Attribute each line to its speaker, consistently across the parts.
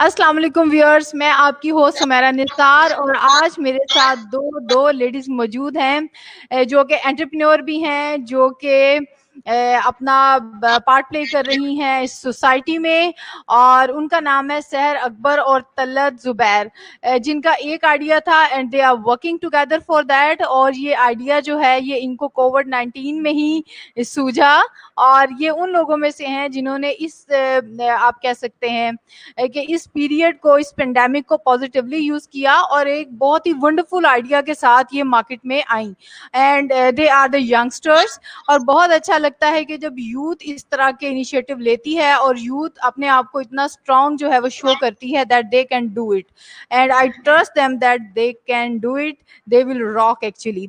Speaker 1: अस्सलाम वालेकुम व्यूअर्स, मैं आपकी होस्ट सुमेरा निसार और आज मेरे साथ दो लेडीज मौजूद हैं जो कि एंटरप्रेन्योर भी हैं, जो कि अपना पार्ट प्ले कर रही हैं इस सोसाइटी में। और उनका नाम है सहर अकबर और तलत जुबैर, जिनका एक आइडिया था and they are working together for that. और ये आइडिया जो है ये इनको कोविड-19 में ही सूझा और ये उन लोगों में से हैं जिन्होंने इस आप कह सकते हैं कि इस पीरियड को, इस पेंडेमिक को पॉजिटिवली यूज किया और एक बहुत ही वंडरफुल आइडिया के साथ ये मार्केट में आई। And they are the youngsters. और बहुत अच्छा लगता है कि जब यूथ इस तरह के इनिशिएटिव लेती है और यूथ अपने आप को इतना स्ट्रांग जो है वो शो करती है that they can do it, and I trust them that they can do it, they will rock actually.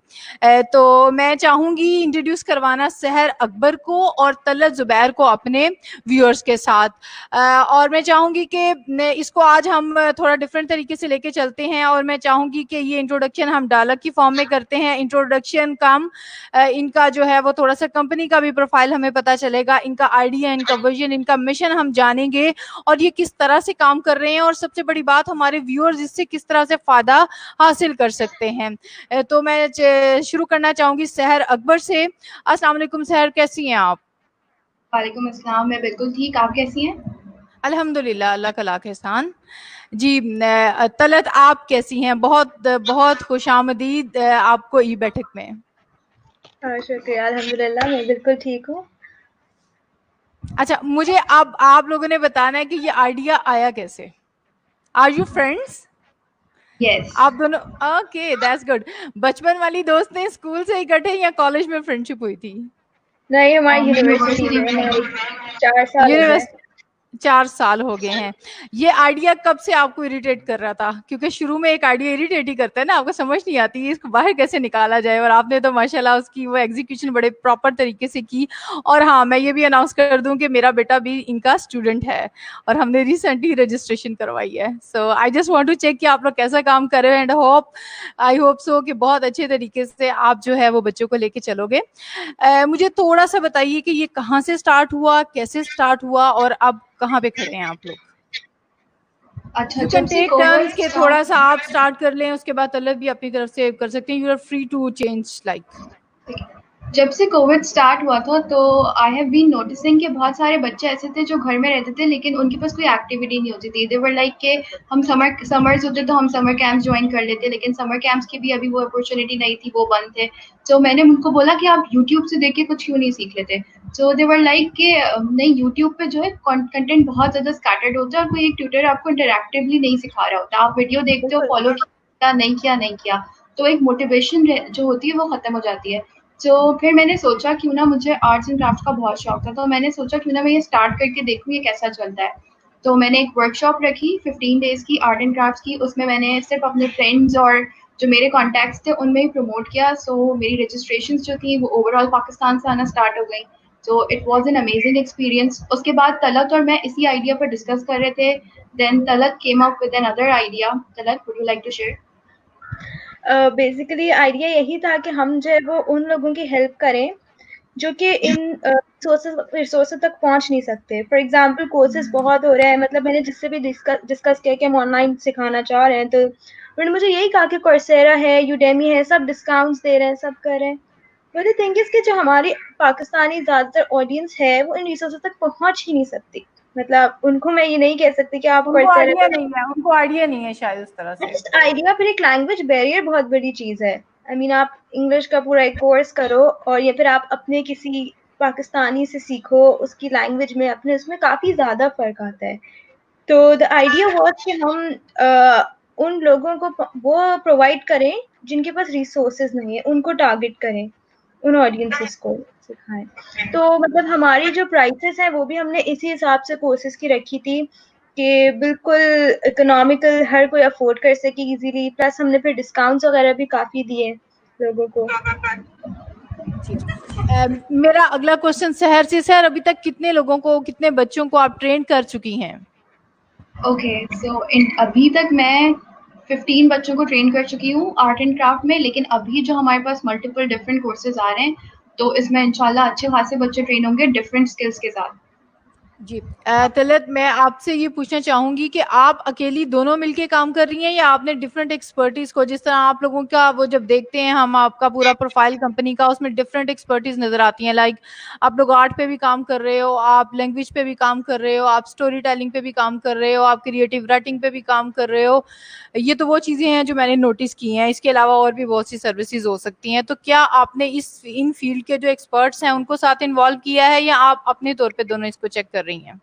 Speaker 1: तो मैं चाहूंगी इंट्रोड्यूस करवाना सहर अकबर को और तलत जुबैर को अपने व्यूअर्स के साथ। और मैं चाहूंगी कि इसको आज हम थोड़ा डिफरेंट तरीके से लेके चलते हैं और मैं चाहूंगी कि ये इंट्रोडक्शन हम डायलॉग की फॉर्म में करते हैं। इंट्रोडक्शन कम इनका जो है वो थोड़ा सा कंपनी का भी प्रोफाइल हमें पता चलेगा, इनका आइडिया, इनका विजन, इनका मिशन हम जानेंगे और ये किस तरह से काम कर रहे हैं और सबसे बड़ी बात हमारे व्यूअर्स इससे किस तरह से फायदा हासिल कर सकते हैं। तो मैं शुरू करना चाहूंगी सहर अकबर से। अस्सलाम वालेकुम सहर, कैसी हैं आप?
Speaker 2: वालेकुम अस्सलाम, मैं बिल्कुल ठीक। आप कैसी हैं?
Speaker 1: अल्हम्दुलिल्लाह, अल्लाह का लाख एहसान। जी तलत, आप कैसी हैं? बहुत बहुत खुशामदीद आपको ई बैठक में।
Speaker 3: शुक्रिया, अल्हम्दुलिल्लाह मैं बिल्कुल ठीक हूँ।
Speaker 1: अच्छा, मुझे अब आप लोगों ने बताना है कि ये आइडिया आया कैसे। Are you friends?
Speaker 2: यस।
Speaker 1: आप दोनों? Okay, that's good. बचपन वाली दोस्त ने स्कूल से इकट्ठे या कॉलेज में फ्रेंडशिप हुई थी?
Speaker 3: नहीं, हमारी यूनिवर्सिटी में 4 साल हो गए।
Speaker 1: 4 साल हो गए हैं। ये आइडिया कब से आपको इरिटेट कर रहा था? क्योंकि शुरू में एक आइडिया इरिटेट ही करता है ना, आपको समझ नहीं आती इसको बाहर कैसे निकाला जाए, और आपने तो माशाल्लाह उसकी वो एग्जीक्यूशन बड़े प्रॉपर तरीके से की। और हाँ, मैं ये भी अनाउंस कर दूं कि मेरा बेटा भी इनका स्टूडेंट है और हमने रिसेंटली रजिस्ट्रेशन करवाई है। So I just want to check कि आप लोग कैसा काम कर रहे हो एंड आई होप सो कि बहुत अच्छे तरीके से आप जो है वो बच्चों को लेके चलोगे। मुझे थोड़ा सा बताइए कि ये कहाँ से स्टार्ट हुआ, कैसे स्टार्ट हुआ और अब कहाँ पे खड़े हैं आप लोग?
Speaker 2: अच्छा,
Speaker 1: यू
Speaker 2: जब
Speaker 1: can
Speaker 2: say
Speaker 1: take
Speaker 2: Covid
Speaker 1: turns के थोड़ा सा आप स्टार्ट कर लें, उसके बाद तलत भी अपनी तरफ से कर सकते हैं। You are free to change like.
Speaker 2: जब से कोविड स्टार्ट हुआ था तो आई हैव बीन नोटिसिंग कि बहुत सारे बच्चे ऐसे थे जो घर में रहते थे लेकिन उनके पास कोई एक्टिविटी नहीं होती थी। दे वर लाइक के हम समर्स होते तो हम समर कैंप्स ज्वाइन कर लेते, लेकिन समर कैंप्स की भी अभी वो अपॉर्चुनिटी नहीं थी, वो बंद थे। तो मैंने उनको बोला कि आप यूट्यूब से देख के कुछ क्यों नहीं सीख लेते। सो दे वर लाइक के नहीं, यूट्यूब पे जो है कंटेंट बहुत ज़्यादा स्कैटर्ड होता है और कोई एक ट्यूटर आपको इंटरैक्टिवली नहीं सिखा रहा होता। आप वीडियो देखते हो, फॉलो किया नहीं किया नहीं किया, तो एक मोटिवेशन जो होती है वो खत्म हो जाती है। तो फिर मैंने सोचा क्यों ना, मुझे आर्ट्स एंड क्राफ्ट का बहुत शौक था, तो मैंने सोचा क्यों ना मैं ये स्टार्ट करके देखूँ ये कैसा चलता है। तो मैंने एक वर्कशॉप रखी 15 डेज़ की आर्ट एंड क्राफ्ट की। उसमें मैंने सिर्फ अपने फ्रेंड्स और जो मेरे कॉन्टैक्ट्स थे उनमें ही प्रमोट किया। सो मेरी रजिस्ट्रेशंस जो थी वो ओवरऑल पाकिस्तान से आना स्टार्ट हो गई। तो it was an amazing experience. उसके बाद तलत और मैं इसी आइडिया पर डिस्कस कर रहे थे। Then Talat came up with another idea. Talat, would you like to share?
Speaker 3: Basically idea यही था कि हम जो है वो उन लोगों की हेल्प करें जो कि इन रिसोर्सेज तक पहुंच नहीं सकते। फॉर एग्जांपल कोर्सेज बहुत हो रहे हैं, मतलब मैंने जिससे भी डिस्कस किया कि हम ऑनलाइन सिखाना चाह रहे हैं, तो उन्होंने मुझे यही कहा कि कोर्सेरा है, यूडेमी है, सब डिस्काउंट्स दे रहे हैं, सब कर रहे हैं। बट द थिंग इज कि जो हमारी पाकिस्तानी ज़्यादातर ऑडियंस है वो इन रिसोर्सेज तक पहुंच ही नहीं सकती। मतलब उनको मैं ये नहीं कह सकती कि आप
Speaker 1: उनको आइडिया नहीं है, उनको आइडिया नहीं है शायद उस तरह से।
Speaker 3: जस्ट आइडिया, फिर एक लैंग्वेज बैरियर बहुत बड़ी चीज है। आई मीन आप इंग्लिश का पूरा एक कोर्स करो और या फिर आप अपने किसी पाकिस्तानी से सीखो उसकी लैंग्वेज में, अपने उसमें काफी ज्यादा फर्क आता है। तो द आइडिया वाज कि हम उन लोगों को वो प्रोवाइड करें जिनके पास रिसोर्सेज नहीं है, उनको टारगेट करें, उन ऑडियंसेस को सिखाएं। तो मतलब हमारी जो प्राइसेस हैं वो भी हमने इसी हिसाब से कोर्सेज की रखी थी कि बिल्कुल इकोनॉमिकल, हर कोई अफोर्ड कर सके इजीली। प्लस हमने फिर डिस्काउंट्स वगैरह भी काफी दिए लोगों को।
Speaker 1: मेरा अगला क्वेश्चन सहर से। सर, अभी तक कितने लोगों को, कितने बच्चों को आप ट्रेन कर चुकी हैं?
Speaker 2: ओके, सो अभी तक मैं 15 बच्चों को ट्रेन कर चुकी हूँ आर्ट एंड क्राफ्ट में। लेकिन अभी जो हमारे पास मल्टीपल डिफरेंट कोर्सेज आ रहे हैं तो इसमें इंशाल्लाह अच्छे खासे बच्चे ट्रेन होंगे डिफरेंट स्किल्स के साथ।
Speaker 1: जी तलत, मैं आपसे ये पूछना चाहूंगी कि आप अकेली दोनों मिलके काम कर रही हैं या आपने डिफरेंट एक्सपर्टीज को, जिस तरह आप लोगों का वो जब देखते हैं हम आपका पूरा प्रोफाइल कंपनी का, उसमें डिफरेंट एक्सपर्टीज नजर आती हैं, लाइक आप लोग आर्ट पे भी काम कर रहे हो, आप लैंग्वेज पे भी काम कर रहे हो, आप स्टोरी टेलिंग पे भी काम कर रहे हो, आप क्रिएटिव राइटिंग पे भी काम कर रहे हो। ये तो वो चीजें हैं जो मैंने नोटिस की हैं, इसके अलावा और भी बहुत सी सर्विसेज हो सकती हैं। तो क्या आपने इन फील्ड के जो एक्सपर्ट्स हैं उनको साथ इन्वॉल्व किया है या आप अपने तौर पे दोनों इसको चेक कर रही हैं?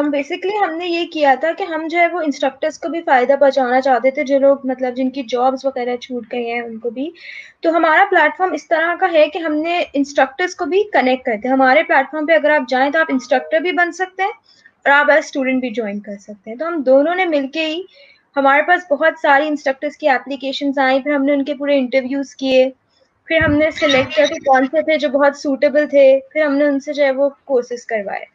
Speaker 3: बेसिकली हमने ये किया था कि हम जो है वो इंस्ट्रक्टर्स को भी फ़ायदा पहुँचाना चाहते थे, जो लोग मतलब जिनकी जॉब्स वगैरह छूट गई हैं उनको भी। तो हमारा प्लेटफ़ॉर्म इस तरह का है कि हमने इंस्ट्रक्टर्स को भी कनेक्ट करते हैं। हमारे प्लेटफ़ॉर्म पे अगर आप जाएँ तो आप इंस्ट्रक्टर भी बन सकते हैं और आप एज़ स्टूडेंट भी जॉइन कर सकते हैं। तो हम दोनों ने मिलके ही, हमारे पास बहुत सारी इंस्ट्रक्टर्स की एप्लीकेशंस आई, फिर हमने उनके पूरे इंटरव्यूज़ किए, फिर हमने सेलेक्ट किया कि कौन से थे जो बहुत सूटेबल थे, फिर हमने उनसे जो है वो कोर्सेज़ करवाए।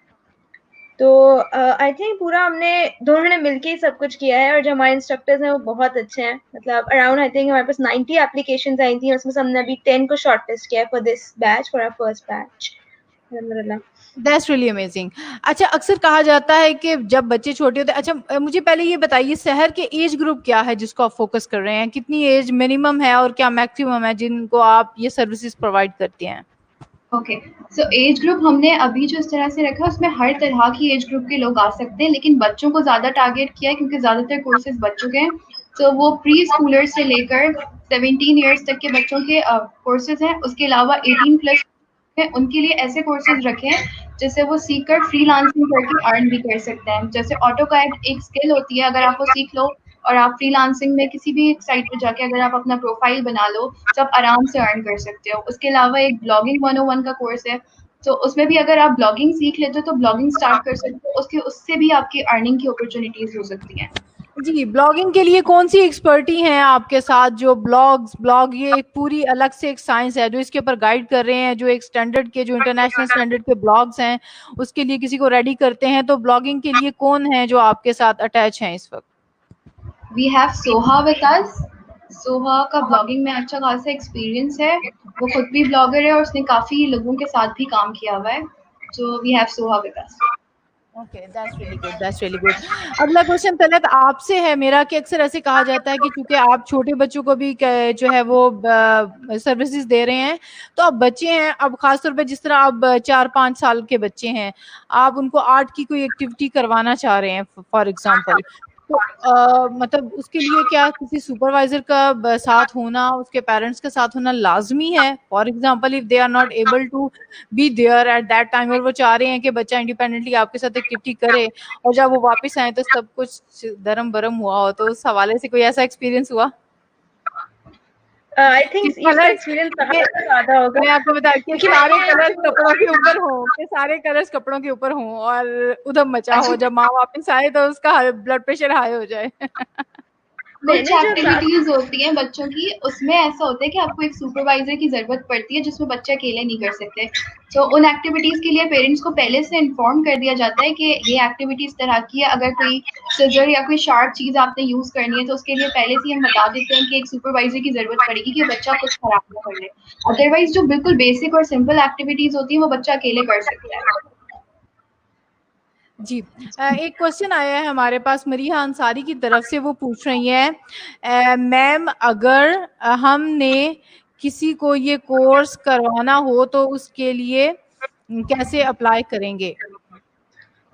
Speaker 3: तो आई थिंक पूरा हमने दोनों ने मिलके ही सब कुछ किया है, और जो हमारे इंस्ट्रक्टर्स हैं वो बहुत अच्छे हैं। मतलब अराउंड आई थिंक हमारे पास 90 एप्लीकेशंस आई थी, उसमें से हमने अभी 10 को शॉर्टलिस्ट किया है for this batch, for our first batch. अल्हम्दुलिल्लाह।
Speaker 1: That's really amazing. अच्छा, अक्सर कहा जाता है कि जब बच्चे छोटे होते हैं, अच्छा मुझे पहले ये बताइए शहर के एज ग्रुप क्या है जिसको आप फोकस कर रहे हैं, कितनी एज मिनिमम है और क्या मैक्सिमम है जिनको आप ये सर्विसेज प्रोवाइड करते हैं?
Speaker 2: ओके, सो एज ग्रुप हमने अभी जो इस तरह से रखा है उसमें हर तरह की एज ग्रुप के लोग आ सकते हैं, लेकिन बच्चों को ज़्यादा टारगेट किया है क्योंकि ज़्यादातर कोर्सेज बच्चों के हैं। तो वो प्री स्कूलर से लेकर 17 ईयर्स तक के बच्चों के कोर्सेज हैं। उसके अलावा 18 प्लस है, उनके लिए ऐसे कोर्सेज रखे हैं जिससे वो सीख कर फ्रीलांसिंग करके अर्न भी कर सकते हैं। जैसे ऑटोकैड एक स्किल होती है, अगर आप वो सीख लो और आप फ्रीलांसिंग में किसी भी साइट पे जाके अगर आप अपना प्रोफाइल बना लो तो आप आराम से अर्न कर सकते हो। उसके अलावा एक ब्लॉगिंग 101 का कोर्स है, तो उसमें भी अगर आप ब्लॉगिंग सीख लेते हो तो ब्लॉगिंग स्टार्ट कर सकते हो, उसके उससे भी आपकी अर्निंग की अपॉर्चुनिटीज हो सकती हैं।
Speaker 1: जी, ब्लॉगिंग के लिए कौन सी एक्सपर्टी हैं आपके साथ, जो ब्लॉग ये एक पूरी अलग से एक साइंस है जो इसके ऊपर गाइड कर रहे हैं, जो एक स्टैंडर्ड के, जो इंटरनेशनल स्टैंडर्ड के ब्लॉग्स हैं उसके लिए किसी को रेडी करते हैं, तो ब्लॉगिंग के लिए कौन है जो आपके साथ अटैच हैं इस वक्त?
Speaker 2: We have Soha with us. Soha का ब्लॉगिंग में अच्छा खासा एक्सपीरियंस है, वो खुद भी ब्लॉगर है और उसने काफ़ी लोगों के साथ भी काम किया हुआ है। So we have Soha with us.
Speaker 1: Okay, that's really good, that's really good. अगला क्वेश्चन तलत आपसे है मेरा कि अक्सर ऐसे कहा जाता है कि चूंकि आप छोटे बच्चों को भी जो है वो सर्विसेज दे रहे हैं, तो अब बच्चे हैं, अब खासतौर पे जिस तरह अब 4-5 साल के बच्चे हैं, आप उनको आर्ट की कोई एक्टिविटी करवाना चाह रहे हैं फॉर एग्जांपल, तो मतलब उसके लिए क्या किसी सुपरवाइजर का साथ होना, उसके पेरेंट्स के साथ होना लाजमी है? For example if they are not able to be there at that time और वो चाह रहे हैं कि बच्चा इंडिपेंडेंटली आपके साथ एक्टिविटी करे और जब वो वापस आए तो सब कुछ दरम बरम हुआ हो, तो उस हवाले से कोई ऐसा एक्सपीरियंस हुआ?
Speaker 3: आई थिंक
Speaker 1: कि
Speaker 3: इसका
Speaker 1: कलर
Speaker 3: एक्सपीरियंस ज़्यादा होगा
Speaker 1: मैं आपको बता कि
Speaker 3: क्योंकि
Speaker 1: सारे
Speaker 3: मैंने
Speaker 1: कलर्स कपड़ों के ऊपर हों, कि सारे कलर्स कपड़ों के ऊपर हों और उधम मचा
Speaker 2: अच्छा,
Speaker 1: हो, जब माँ वापस आए तो उसका ब्लड प्रेशर हाई हो जाए।
Speaker 2: कुछ
Speaker 3: मैंने जो
Speaker 2: एक्टिविटीज होती हैं बच्चों की, उसमें ऐसा होता है कि आपको एक सुपरवाइजर की जरूरत पड़ती है जिसमें बच्चे अकेले नहीं कर सकते। तो उन एक्टिविटीज के लिए पेरेंट्स को पहले से इन्फॉर्म कर दिया जाता है कि ये एक्टिविटी इस तरह की है, अगर कोई सिजर या कोई शार्प चीज आपने यूज करनी है तो उसके लिए पहले से हम बता देते हैं कि एक सुपरवाइजर की जरूरत पड़ेगी कि बच्चा कुछ खराब ना कर ले। अदरवाइज जो बिल्कुल बेसिक और सिंपल एक्टिविटीज होती है वो बच्चा अकेले कर सकता है।
Speaker 1: जी एक क्वेश्चन आया है हमारे पास मरीहा अंसारी की तरफ से, वो पूछ रही हैं मैम अगर हमने किसी को ये कोर्स करवाना हो तो उसके लिए कैसे अप्लाई करेंगे?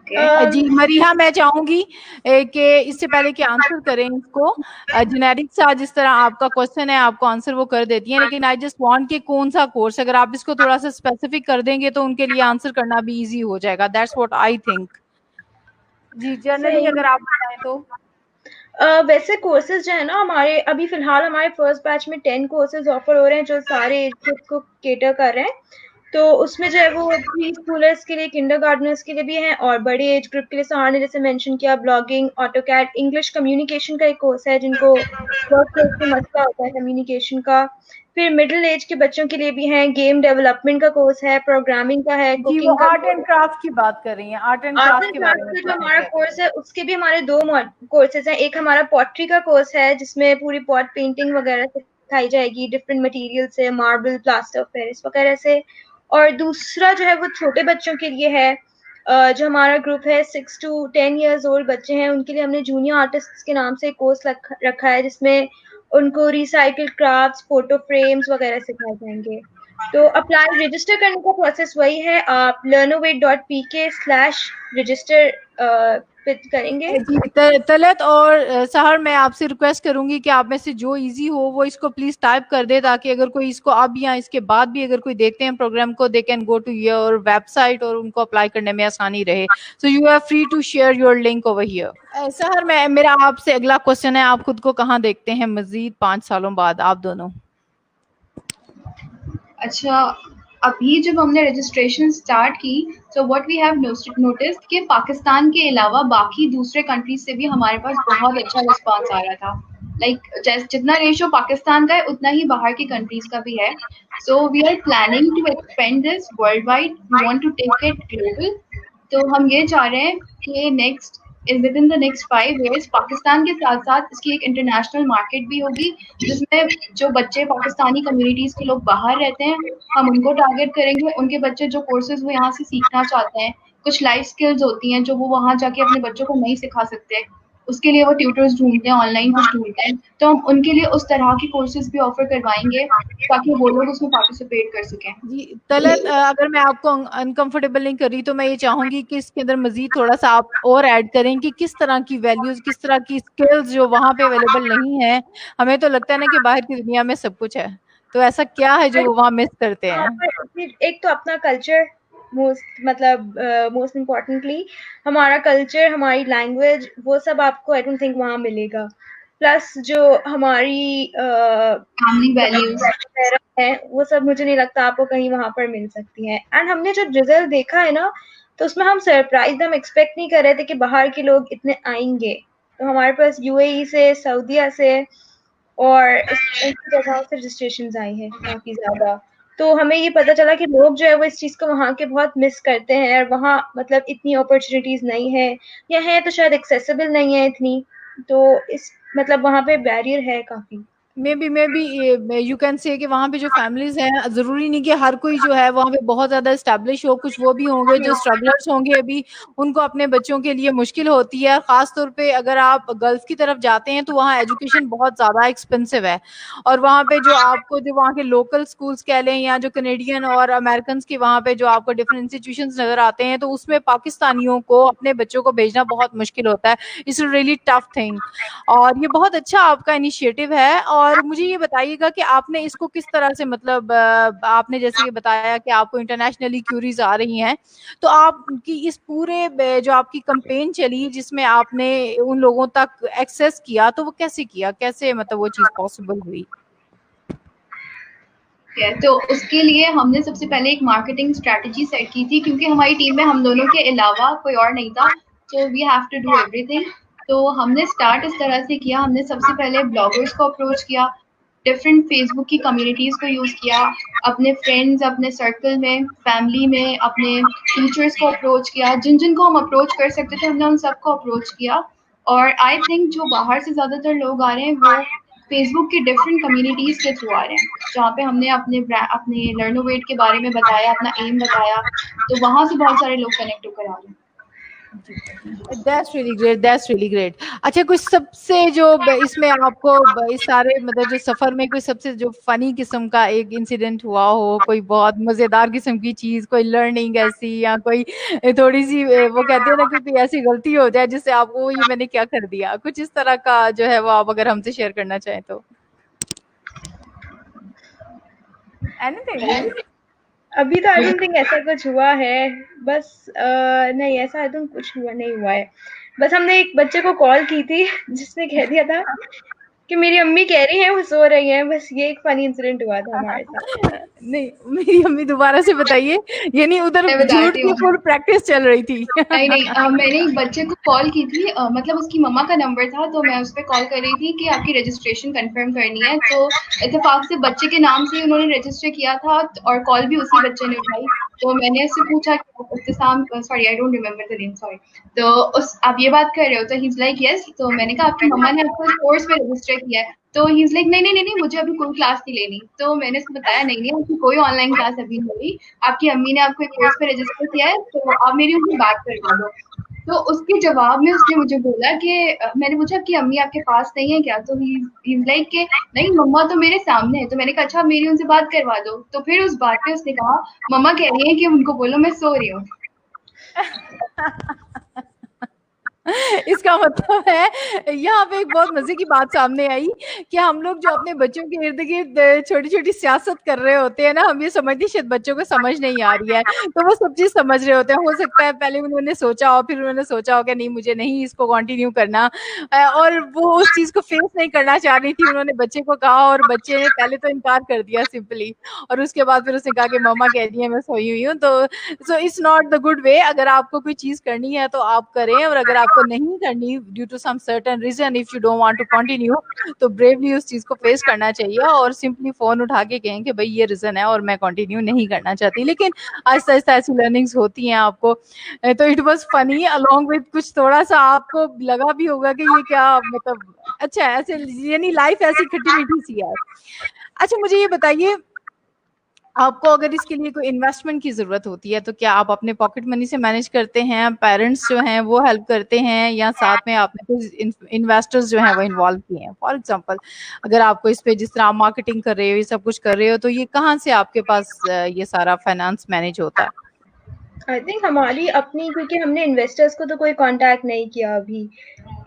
Speaker 1: जी मरीहा, मैं चाहूंगी कि इससे पहले कि आंसर करें इसको, जेनेरिक सा जिस तरह आपका क्वेश्चन है आपको आंसर वो कर देती हैं, लेकिन आई जस्ट वांट कि कौन सा कोर्स, अगर आप इसको थोड़ा सा स्पेसिफिक कर देंगे तो उनके लिए आंसर करना भी इजी हो जाएगा। That's what I think. जी जनरली
Speaker 3: सही।
Speaker 1: अगर आप बताएं तो।
Speaker 3: वैसे कोर्सेज जो है ना, हमारे अभी फिलहाल हमारे फर्स्ट बैच में 10 कोर्सेज ऑफर हो रहे हैं जो सारे एज ग्रुप को केटर कर रहे हैं। तो उसमें जो है वो प्री स्कूलर्स के लिए, किंडरगार्टनर्स के लिए भी हैं, और बड़े एज ग्रुप के लिए सहार ने जैसे मेंशन किया ब्लॉगिंग, ऑटोकैड, इंग्लिश कम्युनिकेशन का एक कोर्स है जिनको वर्क प्लेस पे मसला होता है कम्युनिकेशन का। फिर मिडिल एज के बच्चों के लिए भी हैं, गेम डेवलपमेंट का कोर्स है, प्रोग्रामिंग का है,
Speaker 1: जी वो
Speaker 3: कुकिंग का।
Speaker 1: आर्ट एंड क्राफ्ट की बात कर रही हैं, art and
Speaker 3: art
Speaker 1: craft
Speaker 3: and
Speaker 1: के बारे
Speaker 3: क्राफ्ट
Speaker 1: में
Speaker 3: का जो
Speaker 1: पूछ
Speaker 3: हमारा
Speaker 1: रहे हैं।
Speaker 3: कोर्स है उसके भी हमारे 2 कोर्सेज हैं। एक हमारा पॉटरी का कोर्स है जिसमें पूरी पॉट पेंटिंग वगैरह सिखाई जाएगी डिफरेंट मटेरियल से, मार्बल, प्लास्टर ऑफ पेरिस वगैरह से। और दूसरा जो है वो छोटे बच्चों के लिए है, जो हमारा ग्रुप है 6 to 10 years old बच्चे हैं, उनके लिए हमने जूनियर आर्टिस्ट के नाम से कोर्स रखा है, जिसमें उनको रिसाइकिल क्राफ्ट्स, फोटो फ्रेम्स वगैरह सिखाए जाएंगे। तो अप्लाई रजिस्टर करने का प्रोसेस वही है, आप learnovate.pk/register करेंगे।
Speaker 1: जी तलत और सहर, मैं आपसे रिक्वेस्ट करूंगी कि आप में से जो इजी हो वो इसको प्लीज टाइप कर दे, ताकि अगर कोई इसको अब या इसके बाद भी अगर कोई देखते हैं प्रोग्राम को, they can go to your website और उनको अप्लाई करने में आसानी रहे। So you are free to share your link over here. Sahar, मेरा आपसे अगला क्वेश्चन है, आप खुद को कहाँ देखते हैं मजीद 5 सालों बाद, आप दोनों?
Speaker 2: अच्छा, अभी जब हमने रजिस्ट्रेशन स्टार्ट की, तो व्हाट वी हैव नोटिस्ड कि पाकिस्तान के अलावा बाकी दूसरे कंट्रीज से भी हमारे पास बहुत अच्छा रिस्पांस आ रहा था। लाइक जितना रेशो पाकिस्तान का है उतना ही बाहर की कंट्रीज का भी है। So we are planning to expand this world wide, we want to take it global. तो हम ये चाह रहे हैं कि within the next 5 years Pakistan के साथ साथ इसकी एक इंटरनेशनल मार्केट भी होगी, जिसमें जो बच्चे पाकिस्तानी कम्युनिटीज के लोग बाहर रहते हैं, हम उनको टारगेट करेंगे। उनके बच्चे जो कोर्सेज वो यहाँ से सीखना चाहते हैं, कुछ लाइफ स्किल्स होती हैं जो वो वहाँ जाके अपने बच्चों को नहीं सिखा सकते, उसके लिए वो ट्यूटर्स ढूंढते हैं, ऑनलाइन कुछ ढूंढते हैं, तो हम उनके लिए उस तरह की कोर्सेज भी ऑफर करवाएंगे ताकि वो लोग उसमें पार्टिसिपेट कर सकें।
Speaker 1: जी तलत, अगर मैं आपको अनकंफर्टेबल नहीं कर रही तो मैं ये चाहूंगी कि इसके अंदर मजीद थोड़ा सा आप और ऐड करें कि किस तरह की वैल्यूज, किस तरह की स्किल्स जो वहाँ पे अवेलेबल नहीं है। हमें तो लगता है ना कि बाहर की दुनिया में सब कुछ है, तो ऐसा क्या है जो वो वहाँ मिस करते हैं?
Speaker 3: एक तो अपना कल्चर, मोस्ट इम्पोर्टेंटली हमारा कल्चर, हमारी लैंग्वेज, वो सब आपको आई डोंट थिंक वहाँ मिलेगा। प्लस जो हमारी
Speaker 2: फैमिली वैल्यूज
Speaker 3: है, वो सब मुझे नहीं लगता आपको कहीं वहाँ पर मिल सकती है। एंड हमने जो रिजल्ट देखा है ना, तो उसमें हम सरप्राइज, हम एक्सपेक्ट नहीं कर रहे थे कि बाहर के लोग इतने आएंगे। तो हमारे पास यूएई से, सऊदीया से और ऐसी जगहों से रजिस्ट्रेशन आई है काफी ज्यादा। तो हमें ये पता चला कि लोग जो है वो इस चीज को वहाँ के बहुत मिस करते हैं, और वहाँ मतलब इतनी अपॉर्चुनिटीज नहीं है, या है तो शायद एक्सेसिबल नहीं है इतनी। तो इस मतलब वहाँ पे बैरियर है काफी।
Speaker 1: May be you can say कि वहाँ पे जो फैमिलीज हैं, जरूरी नहीं कि हर कोई जो है वहाँ पे बहुत ज्यादा एस्टेब्लिश हो, कुछ वो भी होंगे जो स्ट्रगलर्स होंगे, अभी उनको अपने बच्चों के लिए मुश्किल होती है। खास तौर पे अगर आप गल्फ की तरफ जाते हैं तो वहाँ एजुकेशन बहुत ज्यादा एक्सपेंसिव है, और वहाँ पे जो आपको जो वहाँ के लोकल स्कूल्स कह लें या जो कनेडियन और अमेरिकन के वहाँ पे जो आपको डिफरेंट इंस्टीट्यूशन नजर आते हैं, तो उसमें पाकिस्तानियों को अपने बच्चों को भेजना बहुत मुश्किल होता है। इट्स रियली टफ थिंग, और ये बहुत अच्छा आपका इनिशिएटिव है। और मुझे ये बताइएगा कि आपने इसको किस तरह से, मतलब आपने जैसे कि बताया कि आपको इंटरनेशनली क्यूरीज आ रही हैं, तो आपकी इस पूरे जो आपकी कैंपेन चली जिसमें आपने उन लोगों तक एक्सेस किया, तो वो कैसे किया, कैसे मतलब वो चीज पॉसिबल हुई?
Speaker 2: तो उसके लिए हमने सबसे पहले एक मार्केटिंग स्ट्रेटजी सेट की थी, क्योंकि हमारी टीम में हम दोनों के अलावा कोई और नहीं था, तो we have to do everything. तो हमने स्टार्ट इस तरह से किया, हमने सबसे पहले ब्लॉगर्स को अप्रोच किया, डिफरेंट फेसबुक की कम्युनिटीज को यूज किया, अपने फ्रेंड्स, अपने सर्कल में, फैमिली में, अपने टीचर्स को अप्रोच किया, जिन जिन को हम अप्रोच कर सकते थे हमने उन सबको अप्रोच किया। और आई थिंक जो बाहर से ज्यादातर लोग आ रहे हैं वो फेसबुक की डिफरेंट कम्युनिटीज के थ्रू आ रहे हैं, जहाँ पे हमने अपने लर्नोवेट के बारे में बताया, अपना एम बताया, तो वहां से बहुत सारे लोग कनेक्ट होकर आ रहे हैं।
Speaker 1: That's really great, that's really great. अच्छा, कुछ सबसे जो इसमें आपको इस सारे मतलब जो सफर में कोई सबसे जो फनी किस्म का एक इंसिडेंट हुआ हो, कोई बहुत मजेदार किस्म की चीज, कोई लर्निंग ऐसी, या कोई थोड़ी सी वो कहते हैं ना कि कोई ऐसी गलती हो जाए जिससे आपको ये मैंने क्या कर दिया, कुछ इस तरह का जो है वो आप अगर हमसे शेयर करना चाहें तो? एनीथिंग?
Speaker 3: अभी तो आई डोंट थिंक ऐसा कुछ हुआ है, बस नहीं, ऐसा आई थिंक कुछ नहीं हुआ है। बस हमने एक बच्चे को कॉल की थी जिसने कह दिया था कि मेरी अम्मी कह रही हैं वो सो रही हैं। बस ये एक फनी इंसिडेंट हुआ था हमारे साथ।
Speaker 1: नहीं, मेरी अम्मी दोबारा से बताइए, यानी उधर झूठ की फुल प्रैक्टिस चल रही थी?
Speaker 2: नहीं, मैंने एक बच्चे को कॉल की थी, मतलब उसकी मम्मा का नंबर था, तो मैं उस पर कॉल कर रही थी कि आपकी रजिस्ट्रेशन कंफर्म करनी है। तो इत्तेफाक से बच्चे के नाम से उन्होंने रजिस्टर किया था, और कॉल भी उसी बच्चे ने उठाई। तो मैंने उससे पूछा कि Ibtisam, sorry I don't remember the name, sorry, तो उस आप ये बात कर रहे हो? तो ही इज लाइक यस। तो मैंने कहा आपकी मम्मा ने आपको इस कोर्स में रजिस्टर किया है? तो ही इज लाइक नहीं नहीं नहीं नहीं, मुझे अभी कोई क्लास नहीं लेनी। तो मैंने उसको बताया नहीं नहीं, आपकी कोई ऑनलाइन क्लास अभी नहीं हुई, आपकी अम्मी ने आपको एक कोर्स में रजिस्टर किया है, तो आप मेरी उनसे बात करवा दो। तो उसके जवाब में उसने मुझे बोला कि मैंने पूछा कि अम्मी आपके पास नहीं है क्या? तो ही इज लाइक कि नहीं मम्मा तो मेरे सामने है। तो मैंने कहा अच्छा आप मेरी उनसे बात करवा दो। तो फिर उस बात पे उसने कहा मम्मा कह रही है कि उनको बोलो मैं सो रही हूँ।
Speaker 1: इसका मतलब है यहाँ पे एक बहुत मजे की बात सामने आई कि हम लोग जो अपने बच्चों के इर्द गिर्द छोटी छोटी सियासत कर रहे होते हैं ना, हम ये समझते शायद बच्चों को समझ नहीं आ रही है, तो वो सब चीज समझ रहे होते हैं। हो सकता है पहले उन्होंने सोचा हो, फिर उन्होंने सोचा हो कि नहीं मुझे नहीं इसको कंटिन्यू करना, और वो उस चीज को फेस नहीं करना चाह रही थी। उन्होंने बच्चे को कहा और बच्चे ने पहले तो इनकार कर दिया सिंपली, और उसके बाद फिर उसने कहा कि मम्मा कह रही है मैं सोई हुई हूँ। तो so it's not the good way. अगर आपको कोई चीज करनी है तो आप करें, और अगर आपको नहीं करनी due to some certain reason, if you don't want to continue, तो ब्रेवली उस चीज को फेस करना चाहिए और सिंपली फोन उठा के कहें कि भाई ये रीजन है और मैं कंटिन्यू नहीं करना चाहती। लेकिन आहिस्ता आहिस्ता ऐसी लर्निंग्स होती हैं आपको। तो it was funny along with कुछ थोड़ा सा आपको लगा भी होगा कि ये क्या मतलब अच्छा है, ऐसे यानी लाइफ ऐसी खट्टी मीठी सी है। अच्छा मुझे ये बताइए, आपको अगर इसके लिए कोई इन्वेस्टमेंट की जरूरत होती है तो क्या आप अपने पॉकेट मनी से मैनेज करते हैं, पेरेंट्स जो हैं वो हेल्प करते हैं, या साथ में आपने कुछ इन्वेस्टर्स जो हैं वो इन्वॉल्व किए हैं? फॉर एग्जांपल अगर आपको इस पे, जिस तरह आप मार्केटिंग कर रहे हो, ये सब कुछ कर रहे हो, तो ये कहाँ से आपके पास ये सारा फाइनेंस मैनेज होता है?
Speaker 3: आई थिंक हमारी अपनी, क्योंकि हमने इन्वेस्टर्स को तो कोई कांटेक्ट नहीं किया अभी,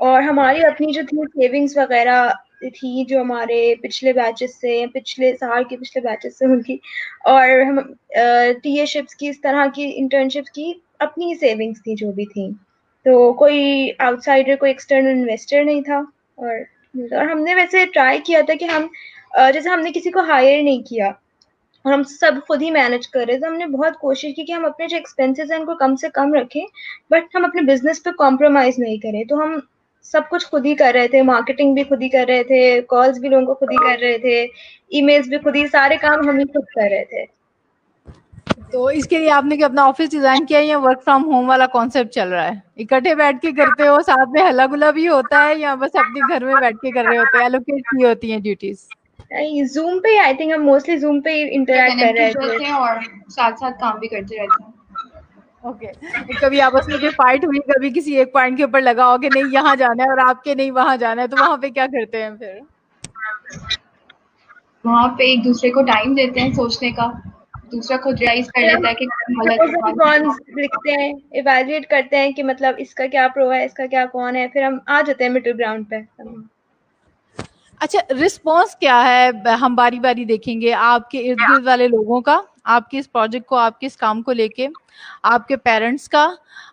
Speaker 3: और हमारी अपनी जो थी सेविंग्स वगैरह थी जो हमारे पिछले बैचेस से, पिछले साल के पिछले बैचेस से उनकी, और हम टीएशिप्स की, इस तरह की इंटर्नशिप्स की अपनी सेविंग्स थी जो भी थी। तो कोई आउटसाइडर, कोई एक्सटर्नल इन्वेस्टर नहीं था। और हमने वैसे ट्राई किया था कि हम जैसे हमने किसी को हायर नहीं किया और हम सब खुद ही मैनेज कर रहे थे। हमने बहुत कोशिश की कि हम अपने जो एक्सपेंसेस हैं उनको कम से कम रखें, बट हम अपने बिजनेस पे कॉम्प्रोमाइज नहीं करें। तो हम सब कुछ खुद ही कर रहे थे, मार्केटिंग भी खुद ही कर रहे थे, कॉल्स भी लोगों को खुद ही कर रहे थे, ईमेल्स भी खुद ही, सारे काम हम ही खुद कर रहे थे।
Speaker 1: तो इसके लिए आपने क्या अपना ऑफिस डिजाइन किया है, या वर्क फ्रॉम होम वाला कॉन्सेप्ट चल रहा है? इकट्ठे बैठ के करते हो, साथ में हल्ला गुल्ला भी होता है, या बस अपने घर में बैठ के कर रहे होते हैं, एलोकेट की होती हैं ड्यूटीज?
Speaker 3: जूम पे, आई थिंक हम मोस्टली जूम पे इंटरेक्ट कर रहे
Speaker 2: कनेक्टेड रहते
Speaker 3: थे।
Speaker 2: हैं और साथ साथ काम भी करते रहते हैं।
Speaker 1: ओके। कभी आपस में कोई फाइट हुई, कभी किसी एक पॉइंट के ऊपर लगा हो कि नहीं यहाँ जाना है और आपके नहीं वहां जाना है, तो वहां पे क्या करते हैं फिर?
Speaker 2: वहाँ पे एक दूसरे को टाइम देते हैं सोचने का, दूसरा खुद रियलाइज कर
Speaker 3: फिर हम
Speaker 2: लेता है कि कौन गलत
Speaker 3: प्रोज
Speaker 2: है
Speaker 3: एंड
Speaker 2: कौन
Speaker 3: कॉन्स
Speaker 2: सही
Speaker 3: लिखते हैं, इवैल्यूएट करते हैं कि मतलब इसका क्या प्रो है, इसका क्या कौन है, फिर हम आ जाते हैं मिडिल ग्राउंड पे।
Speaker 1: अच्छा रिस्पॉन्स क्या है, हम बारी बारी देखेंगे, आपके इर्द गिर्द वाले लोगों का, आपके इस प्रोजेक्ट को, आपके इस काम को लेके, आपके पेरेंट्स का,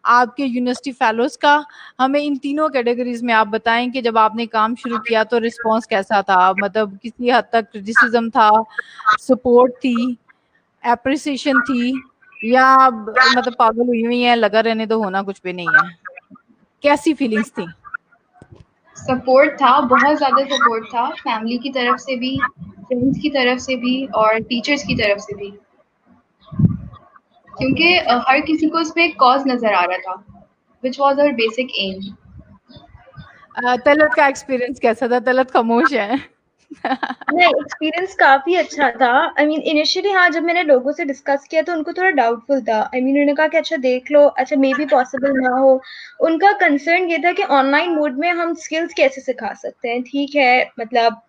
Speaker 1: आपके यूनिवर्सिटी फेलोज का। हमें इन तीनों कैटेगरीज में आप बताएं कि जब आपने काम शुरू किया तो रिस्पॉन्स कैसा था, मतलब किसी हद तक क्रिटिसिज्म था, सपोर्ट थी, एप्रिसिएशन थी, या मतलब पागल हुई हुई है, लगा रहने दो, होना कुछ भी नहीं है? कैसी फीलिंग्स थी?
Speaker 2: सपोर्ट था, बहुत ज़्यादा सपोर्ट था, फैमिली की तरफ से भी, फ्रेंड्स की तरफ से भी और टीचर्स की तरफ से भी, क्योंकि हर किसी को इसमें एक कॉज नज़र आ रहा था, which was our basic aim.
Speaker 1: Talat का एक्सपीरियंस कैसा था? तलत खामोश है।
Speaker 3: नहीं, एक्सपीरियंस काफी अच्छा था। आई मीन इनिशियली हाँ, जब मैंने लोगों से डिस्कस किया तो उनको थोड़ा डाउटफुल था। आई मीन उन्होंने कहा कि अच्छा देख लो, अच्छा मे बी पॉसिबल ना हो। उनका कंसर्न ये था कि ऑनलाइन मोड में हम स्किल्स कैसे सिखा सकते हैं। ठीक है, मतलब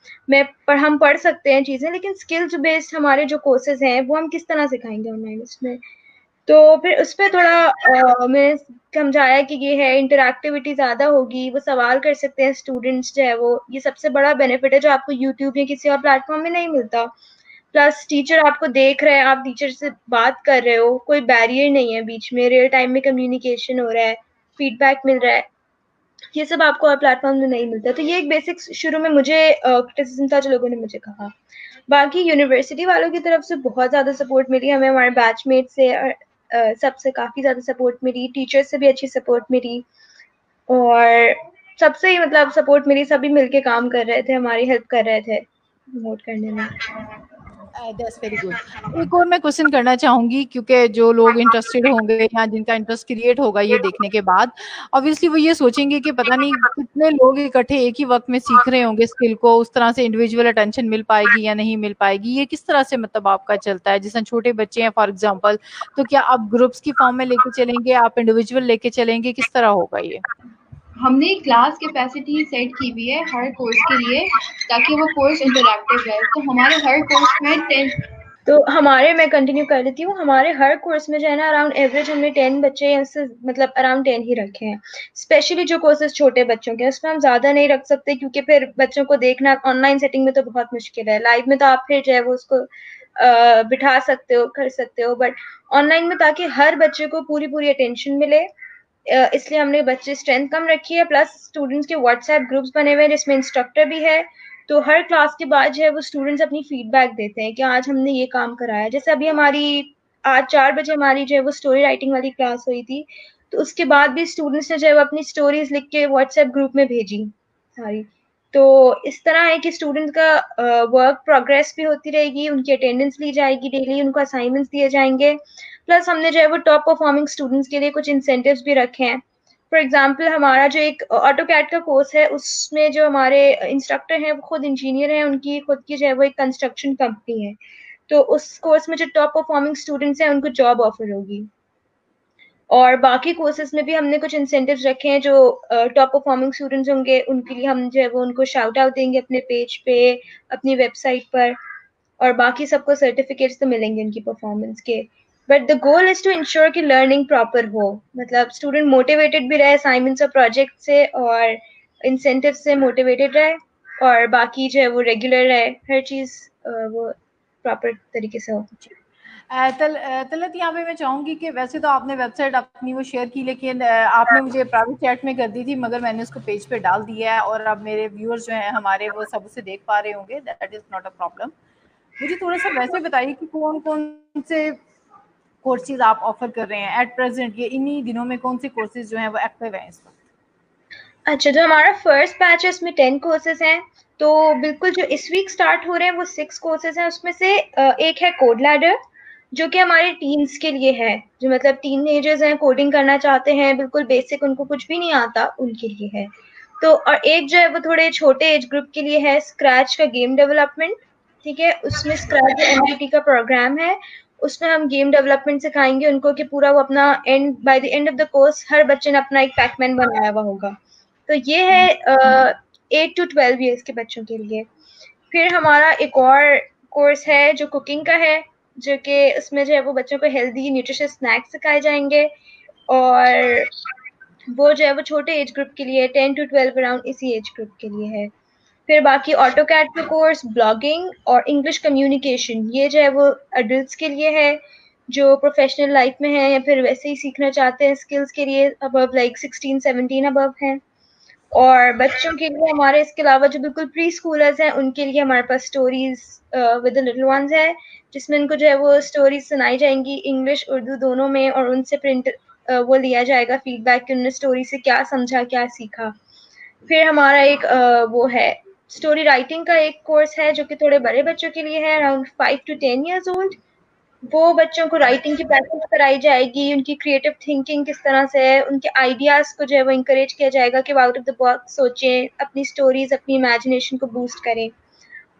Speaker 3: हम पढ़ सकते हैं चीजें, लेकिन स्किल्स बेस्ड हमारे जो कोर्सेज हैं वो हम किस तरह सिखाएंगे ऑनलाइन इसमें। तो फिर उस पे थोड़ा मैं समझाया कि ये है, इंटरैक्टिविटी ज्यादा होगी, वो सवाल कर सकते हैं स्टूडेंट्स जो है वो, ये सबसे बड़ा बेनिफिट है जो आपको यूट्यूब या किसी और प्लेटफॉर्म में नहीं मिलता। प्लस टीचर आपको देख रहे हैं, आप टीचर से बात कर रहे हो, कोई बैरियर नहीं है बीच में, रियल टाइम में कम्युनिकेशन हो रहा है, फीडबैक मिल रहा है। ये सब आपको और प्लेटफॉर्म में नहीं मिलता। तो ये एक बेसिक शुरू में मुझे क्रिटिसिज्म था जो लोगों ने मुझे कहा। बाकी यूनिवर्सिटी वालों की तरफ से बहुत ज्यादा सपोर्ट मिली हमें, हमारे बैचमेट से और सबसे काफी ज्यादा सपोर्ट मिली, टीचर्स से भी अच्छी सपोर्ट मिली, और सबसे ही मतलब सपोर्ट मिली। सभी मिलके काम कर रहे थे, हमारी हेल्प कर रहे थे प्रमोट करने में।
Speaker 1: That's very good. एक और मैं क्वेश्चन करना चाहूंगी, क्योंकि जो लोग इंटरेस्टेड होंगे या जिनका इंटरेस्ट क्रिएट होगा ये देखने के बाद, ऑब्वियसली वो ये सोचेंगे कि पता नहीं कितने लोग इकट्ठे एक ही वक्त में सीख रहे होंगे स्किल को, उस तरह से इंडिविजुअल अटेंशन मिल पाएगी या नहीं मिल पाएगी, ये किस तरह से मतलब आपका चलता है? जिस छोटे बच्चे हैं फॉर एग्जाम्पल, तो क्या आप ग्रुप्स की फॉर्म में लेके चलेंगे, आप इंडिविजुअल लेके चलेंगे, किस तरह होगा ये?
Speaker 2: हमने क्लास कैपेसिटी सेट की हुई है हर कोर्स के लिए, ताकि वो कोर्स इंटरैक्टिव रहे। तो हमारे हर कोर्स में 10
Speaker 3: तो हमारे, मैं कंटिन्यू कर लेती हूँ, हमारे हर कोर्स में जो है ना अराउंड एवरेज हमने 10 बच्चे या उससे मतलब अराउंड 10 ही रखे हैं। स्पेशली जो कोर्सेज छोटे बच्चों के उसमें हम ज्यादा नहीं रख सकते, क्योंकि फिर बच्चों को देखना ऑनलाइन सेटिंग में तो बहुत मुश्किल है। लाइव में तो आप फिर जो है वो उसको बिठा सकते हो, कर सकते हो, बट ऑनलाइन में ताकि हर बच्चे को पूरी पूरी अटेंशन मिले, इसलिए हमने बच्चे स्ट्रेंथ कम रखी है। प्लस स्टूडेंट्स के व्हाट्सएप ग्रुप्स बने हुए हैं जिसमें इंस्ट्रक्टर भी है, तो हर क्लास के बाद जो है वो स्टूडेंट्स अपनी फीडबैक देते हैं कि आज हमने ये काम कराया। जैसे अभी हमारी आज 4 बजे हमारी जो है वो स्टोरी राइटिंग वाली क्लास हुई थी, तो उसके बाद भी स्टूडेंट्स ने जो है वो अपनी स्टोरीज लिख के व्हाट्सएप ग्रुप में भेजी सारी। तो इस तरह है कि स्टूडेंट का वर्क प्रोग्रेस भी होती रहेगी, उनकी अटेंडेंस ली जाएगी डेली, उनको असाइनमेंट्स दिए जाएंगे। प्लस हमने जो है वो टॉप परफॉर्मिंग स्टूडेंट्स के लिए कुछ इंसेंटिव्स भी रखे हैं। फॉर एग्जाम्पल हमारा जो एक ऑटो कैड का कोर्स है, उसमें जो हमारे इंस्ट्रक्टर हैं वो खुद इंजीनियर हैं, उनकी खुद की जो है वो एक कंस्ट्रक्शन कंपनी है। तो उस कोर्स में जो टॉप परफॉर्मिंग स्टूडेंट्स हैं उनको जॉब ऑफर होगी। और बाकी कोर्सेज में भी हमने कुछ इंसेंटिव्स रखे हैं, जो टॉप परफॉर्मिंग स्टूडेंट्स होंगे उनके लिए हम जो है वो उनको शाउट आउट देंगे अपने पेज पे, अपनी वेबसाइट पर। और बाकी सबको सर्टिफिकेट्स तो मिलेंगे उनकी परफॉर्मेंस के। But the goal is to ensure कि लर्निंग प्रॉपर हो, मतलब स्टूडेंट मोटिवेटेड भी रहे असाइनमेंट्स और प्रोजेक्ट से, और इंसेंटिव से मोटिवेटेड रहे, और बाकी जो है वो रेगुलर रहे, हर चीज वो प्रॉपर तरीके से हो।
Speaker 1: तलत, यहाँ पे मैं चाहूंगी कि वैसे तो आपने वेबसाइट अपनी वो शेयर की, लेकिन आपने मुझे प्राइवेट चैट में कर दी थी, मगर मैंने उसको पेज पे डाल दिया है और अब मेरे व्यूअर्स जो हैं हमारे वो सब उसे देख पा रहे होंगे। That is not a problem. मुझे थोड़ा सा वैसे बताइए कि कौन कौन से कोर्सेज आप ऑफर कर रहे हैं एट प्रेजेंट, ये इन्हीं दिनों में कौन से कोर्सेज जो हैं वो एक्टिव हैं इस वक्त?
Speaker 3: अच्छा, जो हमारा फर्स्ट बैच है उसमें 10 कोर्सेज हैं। तो बिल्कुल जो इस वीक स्टार्ट हो रहे हैं वो 6 कोर्सेज हैं। उसमें से एक है कोड लैडर, जो कि हमारे टीन्स के लिए है, जो मतलब टीनेजर्स हैं, कोडिंग करना चाहते हैं, बिल्कुल बेसिक, उनको कुछ भी नहीं आता, उनके लिए है। तो और एक जो है वो थोड़े छोटे एज ग्रुप के लिए है, स्क्रैच का गेम डेवलपमेंट। ठीक है, उसमें स्क्रैच एमआईटी का प्रोग्राम है, उसमें हम गेम डेवलपमेंट सिखाएंगे उनको कि पूरा वो अपना and by the end of the course हर बच्चे ने अपना एक पैकमैन बनाया हुआ होगा। तो ये है 8 to 12 ईयर्स के बच्चों के लिए। फिर हमारा एक और कोर्स है जो कुकिंग का है, जो कि उसमें जो है वो बच्चों को हेल्दी न्यूट्रिशियस स्नैक्स सिखाए जाएंगे, और वो जो है वो छोटे एज ग्रुप के लिए 10 to 12 अराउंड इसी एज ग्रुप के लिए है। फिर बाकी ऑटो कैड का कोर्स, ब्लॉगिंग और इंग्लिश कम्युनिकेशन, ये जो है वो अडल्ट्स के लिए है, जो प्रोफेशनल लाइफ में है या फिर वैसे ही सीखना चाहते हैं स्किल्स के लिए, अबव लाइक 16-17 अबव हैं। और बच्चों के लिए हमारे इसके अलावा जो बिल्कुल प्री स्कूलर्स हैं उनके लिए हमारे पास स्टोरीज विद लिटिल वंस है, जिसमें उनको जो है वो स्टोरीज सुनाई जाएंगी इंग्लिश उर्दू दोनों में, और उनसे प्रिंट वो लिया जाएगा फीडबैक कि उन्होंने स्टोरी से क्या समझा, क्या सीखा। फिर हमारा एक वो है स्टोरी राइटिंग का एक कोर्स है, जो कि थोड़े बड़े बच्चों के लिए है, अराउंड 5 to 10 years old। वो बच्चों को राइटिंग की प्रैक्टिस कराई जाएगी, उनकी क्रिएटिव थिंकिंग किस तरह से है, उनके आइडियाज को जो है वो इंकरेज किया जाएगा कि वो आउट ऑफ द बॉक्स सोचें, अपनी स्टोरीज, अपनी इमेजिनेशन को बूस्ट करें।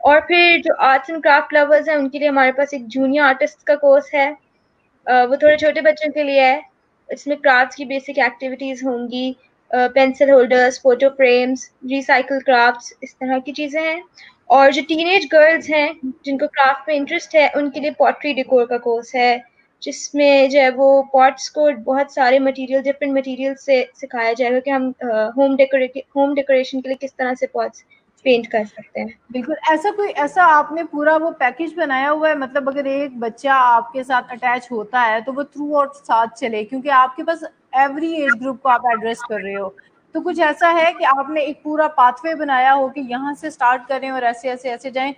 Speaker 3: और फिर जो आर्ट्स एंड क्राफ्ट लवर्स हैं उनके लिए हमारे पास एक जूनियर आर्टिस्ट का कोर्स है, वो थोड़े छोटे बच्चों के लिए है। इसमें क्राफ्ट्स की बेसिक एक्टिविटीज होंगी, pencil holders, photo frames, recycle crafts, इस तरह की चीजें हैं। और जो टीनेज गर्ल्स हैं जिनको क्राफ्ट में इंटरेस्ट है उनके लिए पॉटरी डेकोर का कोर्स है, जिसमें जो है वो पॉट्स को बहुत सारे मटेरियल, डिफरेंट मटेरियल से सिखाया जाएगा कि हम होम डेकोरेशन के लिए किस तरह से पॉट्स पेंट कर सकते हैं।
Speaker 1: बिल्कुल, ऐसा आपने पूरा वो पैकेज बनाया हुआ है, मतलब अगर एक बच्चा आपके साथ अटैच होता है तो वो थ्रू आउट साथ चले, क्योंकि आपके पास एवरी एज ग्रुप को आप एड्रेस कर रहे हो, तो कुछ ऐसा है कि आपने एक पूरा पाथवे बनाया हो कि यहाँ से स्टार्ट करें और ऐसे ऐसे ऐसे जाएं?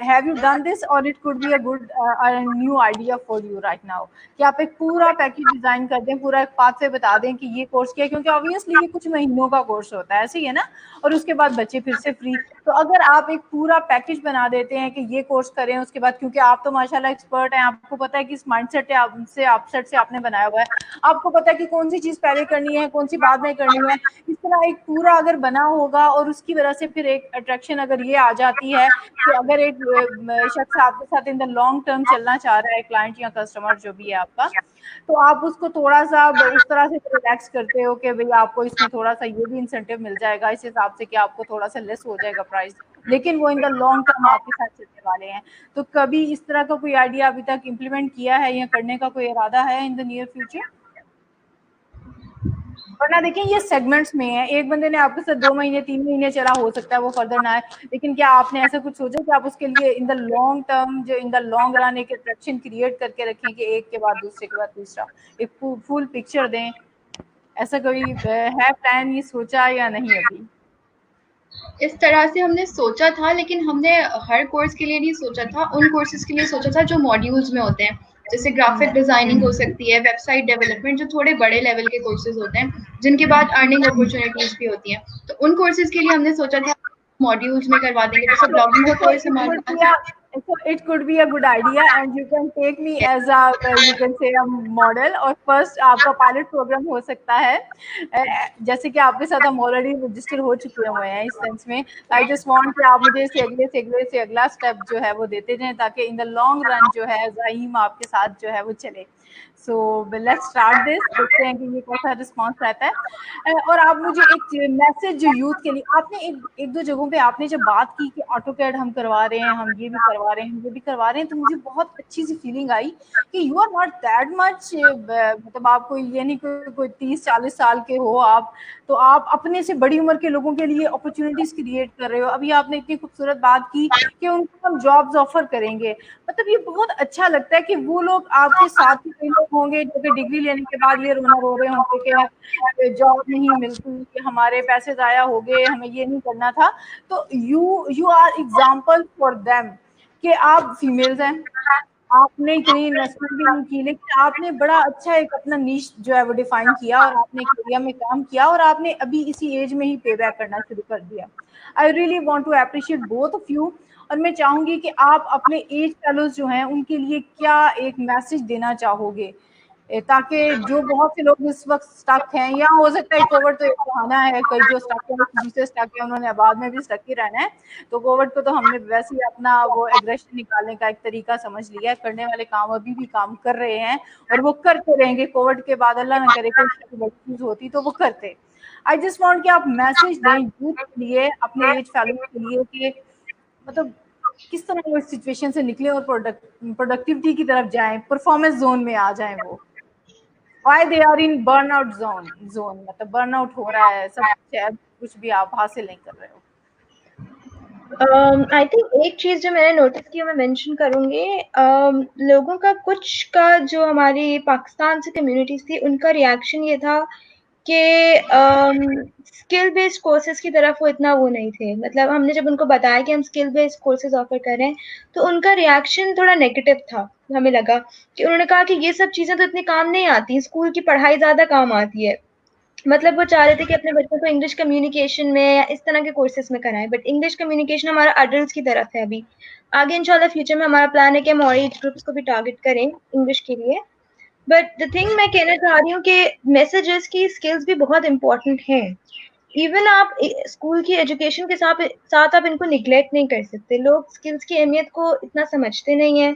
Speaker 1: हैव यू डन दिस और it could be a good new idea for you right now कि आप एक पूरा पैकेज डिजाइन कर दें, पूरा एक पाथवे बता दें कि ये कोर्स क्या है, क्योंकि ऑब्वियसली ये कुछ महीनों का कोर्स होता है, ऐसे ही है ना, और उसके बाद बच्चे फिर से फ्री। तो अगर आप एक पूरा पैकेज बना देते हैं कि ये कोर्स करें, उसके बाद क्योंकि आप तो माशाल्लाह एक्सपर्ट हैं, आपको पता है कि इस माइंडसेट से अपसेट से आपने बनाया हुआ है, आपको पता है कि कौन सी चीज पहले करनी है, कौन सी बाद में करनी है। इस तरह एक पूरा अगर बना होगा और उसकी वजह से फिर एक अट्रैक्शन अगर ये आ जाती है कि अगर एक शख्स आपके साथ इन द लॉन्ग टर्म चलना चाह रहा है, क्लाइंट या कस्टमर जो भी है आपका, तो आप उसको थोड़ा सा इस तरह से रिलैक्स करते हो कि भाई आपको इसमें थोड़ा सा ये भी इंसेंटिव मिल जाएगा इस हिसाब से कि आपको थोड़ा सा लेस हो जाएगा प्राइस, लेकिन वो इन द लॉन्ग टर्म आपके साथ चलने वाले हैं। तो कभी इस तरह का कोई आइडिया अभी तक इम्प्लीमेंट किया है या करने का कोई इरादा है इन द नियर फ्यूचर? वरना देखिए ये सेगमेंट्स में है, एक बंदे ने आपके साथ 2 महीने 3 महीने चला, हो सकता है वो फर्दर ना आए, लेकिन क्या आपने ऐसा कुछ सोचा कि आप उसके लिए इन द लॉन्ग टर्म, जो इन द लॉन्ग रन एक अट्रैक्शन क्रिएट करके रखें कि एक के बाद दूसरे के बाद तीसरा एक फुल पिक्चर दें? ऐसा कोई है प्लान, ये सोचा या नहीं अभी?
Speaker 2: इस तरह से हमने सोचा था, लेकिन हमने हर कोर्स के लिए नहीं सोचा था, उन कोर्सेज के लिए सोचा था जो मॉड्यूल्स में होते हैं, जैसे ग्राफिक डिजाइनिंग हो सकती है, वेबसाइट डेवलपमेंट, जो थोड़े बड़े लेवल के कोर्सेज होते हैं जिनके बाद अर्निंग अपॉर्चुनिटीज भी होती हैं। तो उन कोर्सेज के लिए हमने सोचा था मॉड्यूल्स में करवा देंगे, जैसे ब्लॉगिंग का कोर्स हमारा।
Speaker 1: So it could be a good idea and you can take me as a you can say a model, और फर्स्ट आपका पायलट प्रोग्राम हो सकता है, जैसे कि आपके साथ हम ऑलरेडी रजिस्टर हो चुके हुए हैं इस सेंस में। आई जस्ट वांट कि आप मुझे से अगला स्टेप जो है वो देते जाएं ताकि इन द लॉन्ग रन जो है ज़हीम आपके साथ जो है वो चले। सो लेट्स स्टार्ट दिस, देखते हैं कि ये कैसा रिस्पॉन्स रहता है। और आप मुझे एक मैसेज जो यूथ के लिए, आपने एक दो जगहों पे आपने जब बात की कि ऑटोकैड हम करवा रहे हैं, हम ये भी करवा रहे हैं, हम ये भी करवा रहे हैं, तो मुझे बहुत अच्छी सी फीलिंग आई कि you are not that much, मतलब आपको ये नहीं कोई 30-40 साल के हो आप, तो आप अपने से बड़ी उम्र के लोगों के लिए अपॉर्चुनिटीज क्रिएट कर रहे हो। अभी आपने इतनी खूबसूरत बात की कि उनको हम जॉब्स ऑफर करेंगे, मतलब ये बहुत अच्छा लगता है कि वो लोग आपके साथ ही कई लोग होंगे जो कि डिग्री लेने के बाद ये रोना रो रहे होंगे कि जॉब नहीं मिलती, कि हमारे पैसे जाया हो गए, हमें ये नहीं करना था। तो you are example for them कि आप फीमेल्स हैं, आपने इतनी इन्वेस्टमेंट भी नहीं की, लेकिन आपने बड़ा अच्छा एक अपना नीश जो है वो डिफाइन किया और आपने एक एरिया में काम किया और आपने अभी इसी एज में ही पे बैक करना शुरू कर दिया। I really want to appreciate both of you. और मैं चाहूंगी कि आप अपने एज फेलोज जो हैं उनके लिए क्या एक मैसेज देना चाहोगे, ताकि जो बहुत से लोग इस वक्त स्टक हैं, या हो सकता है कोविड तो एक बहाना है, कई जो स्टक है दूसरे स्टक है उन्होंने बाद में भी स्टक ही रहना है, तो कोविड को तो हमने वैसे ही अपना वो एग्रेशन निकालने का एक तरीका समझ लिया है। करने वाले काम अभी भी काम कर रहे हैं और वो करते रहेंगे, कोविड के बाद अल्लाह ना करे कोई बड़ी चीज होती तो वो करते। आई जस्ट वांट कि आप मैसेज दें यूथ के लिए, अपने एज फैलोज के लिए, कि मतलब किस तरह वो इस सिचुएशन से निकले और प्रोडक्टिविटी की तरफ जाएं, परफॉर्मेंस जोन में आ जाएं। वो why they are in burnout zone, मतलब बर्नआउट हो रहा है, सब कुछ है, कुछ भी आप हासिल नहीं कर रहे हो।
Speaker 3: आई थिंक एक चीज जो मैंने नोटिस की मैं मेंशन करूंगी, लोगों का कुछ का जो हमारी पाकिस्तान से कम्युनिटीज थी उनका रिएक्शन ये था कि स्किल बेस्ड कोर्सेज की तरफ वो इतना वो नहीं थे। मतलब हमने जब उनको बताया कि हम स्किल बेस्ड कोर्सेज ऑफर कर रहे हैं तो उनका रिएक्शन थोड़ा नेगेटिव था। हमें लगा कि उन्होंने कहा कि ये सब चीजें तो इतनी काम नहीं आती, स्कूल की पढ़ाई ज्यादा काम आती है। मतलब वो चाह रहे थे कि अपने बच्चों को इंग्लिश कम्युनिकेशन में या इस तरह के कोर्सेज में कराएं, बट इंग्लिश कम्युनिकेशन हमारा अडल्ट की तरफ है अभी। आगे इंशाल्लाह फ्यूचर में हमारा प्लान है कि हम और एज ग्रुप्स को भी टारगेट करें इंग्लिश के लिए। बट द थिंग मैं कहना चाह रही हूँ कि मैसेजेस की स्किल्स भी बहुत इंपॉर्टेंट हैं। इवन आप स्कूल की एजुकेशन के साथ साथ आप इनको निग्लेक्ट नहीं कर सकते। लोग स्किल्स की अहमियत को इतना समझते नहीं है।